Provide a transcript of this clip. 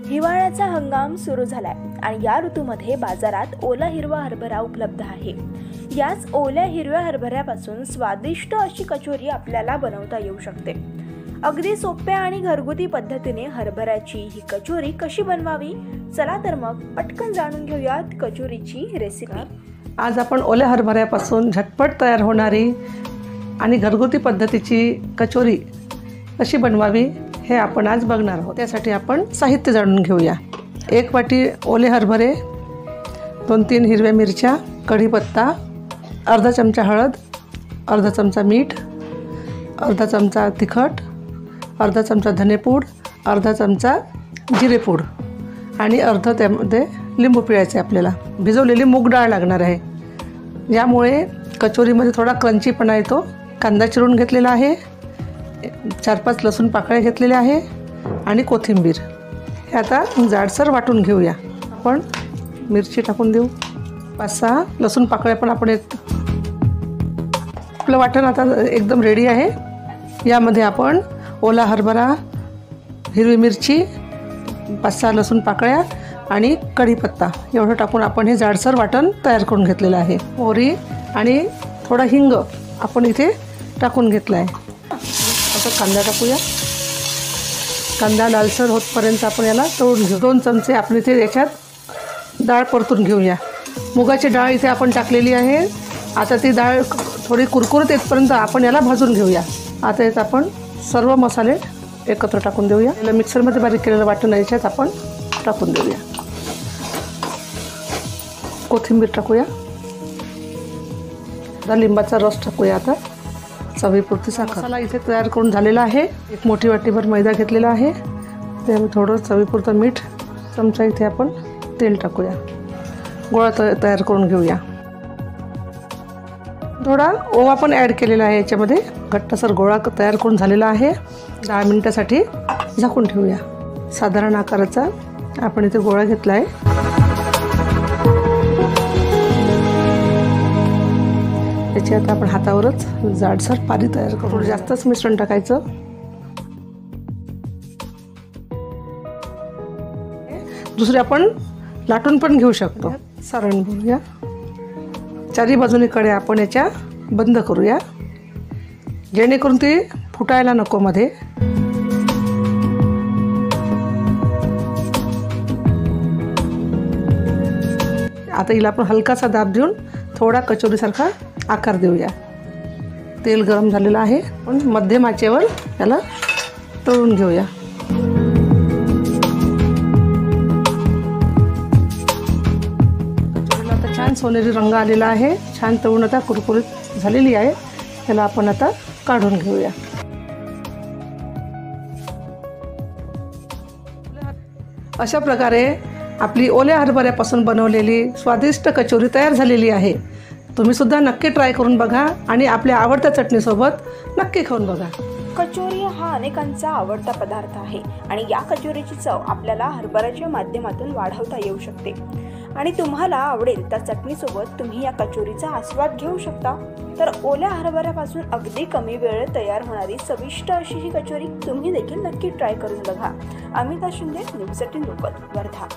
हिवाळ्याचा हंगाम सुरू झालाय आणि या ऋतूमध्ये बाजारात ओला हिरवा हरभरा उपलब्ध आहे। याच ओल्या हिरव्या हरभऱ्यापासून स्वादिष्ट अशी कचोरी आपल्याला बनवता येऊ शकते। अगदी सोप्या आणि घरगुती पद्धतीने हरभऱ्याची ही कचोरी कशी बनवावी, चला तर मग पटकन जाणून घेऊयात कचोरीची रेसिपी। आज आपण ओल्या हरभऱ्यापासून झटपट तयार होणारी आणि घरगुती पद्धतीची कचोरी कशी बनवावी हे आपण आज बघणार आहोत। त्यासाठी आपण साहित्य जाणून घेऊया। 1 वाटी ओले हरभरे, 2-3 हिरव्या मिरच्या, कढीपत्ता, अर्धा चमचा हळद, अर्धा चमचा मीठ, अर्धा चमचा तिखट, अर्धा चमचा धनेपूड, अर्धा चमचा जिरेपूड आणि अर्धा त्यामध्ये लिंबू पिळायचे। आपल्याला भिजवलेली मूग डाळ लागणार आहे, यामुळे कचोरीमध्ये थोडा क्रंचीपणा येतो। कांदा चिरून घेतलेला आहे, 4-5 लसूण पाकळ्या घेतलेल्या आहे आणि कोथिंबीर। हे आता जाडसर वाटून घेऊया। आपण मिरची टाकून देऊ, 5-6 लसूण पाकळ्या पण आपण आपलं वाटण आता एकदम रेडी आहे। यामध्ये आपण ओला हरभरा, हिरवी मिरची, 5-6 लसूण पाकळ्या आणि कढीपत्ता एवढं टाकून आपण हे जाडसर वाटण तयार करून घेतलेलं आहे। मोहरी आणि थोडा हिंग आपण इथे टाकून घेतला आहे। आता कांदा टाकूया। कांदा लालसर होतपर्यंत आपण याला तळून घेऊ। 2 चमचे आपण इथे याच्यात डाळ परतून घेऊया। मुगाची डाळ इथे आपण टाकलेली आहे। आता ती डाळ थोडी कुरकुरीत येतपर्यंत आपण याला भाजून घेऊया। आता यात आपण सर्व मसाले एकत्र टाकून देऊया। याला मिक्सरमध्ये बारीक केलेलं वाटण याच्यात आपण टाकून देऊया। कोथिंबीर टाकूया, लिंबाचा रस टाकूया। आता चवीपुरती साखर। मसाला इथे तयार करून झालेला आहे। 1 मोठी वाटीभर मैदा घेतलेला आहे, त्यामध्ये थोडं चवीपुरतं मीठ, चमचा इथे आपण तेल टाकूया। गोळा तयार करून घेऊया। थोडा ओवा पण ॲड केलेला आहे याच्यामध्ये। घट्टसर गोळा तयार करून झालेला आहे। 10 मिनिटासाठी झाकून ठेवूया। साधारण आकाराचा आपण इथे गोळा घेतला आहे। याची आता आपण हातावरच जाडसर पारी तयार करू। जास्तच मिश्रण टाकायचं। दुसरे आपण लाटून पण घेऊ शकतो। सारण भरूया। चारी बाजूने कडे आपण याच्या बंद करूया, जेणेकरून ती फुटायला नको मध्ये। आता हिला आपण हलकासा दाब देऊन थोडा कचोरीसारखा आकार देऊया। तेल गरम झालेलं आहे, पण मध्यम आचेवर याला तळून घेऊया। कचोरीला आता छान सोनेरी रंग आलेला आहे। छान तळून आता कुरकुरीत झालेली आहे। याला आपण आता काढून घेऊया। अशा प्रकारे आपली ओल्या हरभऱ्यापासून बनवलेली स्वादिष्ट कचोरी तयार झालेली आहे। तुम्ही सुद्धा नक्की ट्राय करून बघा आणि आपल्या आवडत्या चटणीसोबत नक्की खाऊन बघा। कचोरी हा अनेकांचा आवडता पदार्थ आहे आणि या कचोरीची चव आपल्याला हरभऱ्याच्या माध्यमातून वाढवता येऊ शकते आणि तुम्हाला आवडेल त्या चटणीसोबत तुम्ही या कचोरीचा आस्वाद घेऊ शकता। तर ओल्या हरभऱ्यापासून अगदी कमी वेळेत तयार होणारी चविष्ट अशी ही कचोरी तुम्ही देखील नक्की ट्राय करून बघा। Amita Shinde, news 18 local, Wardha.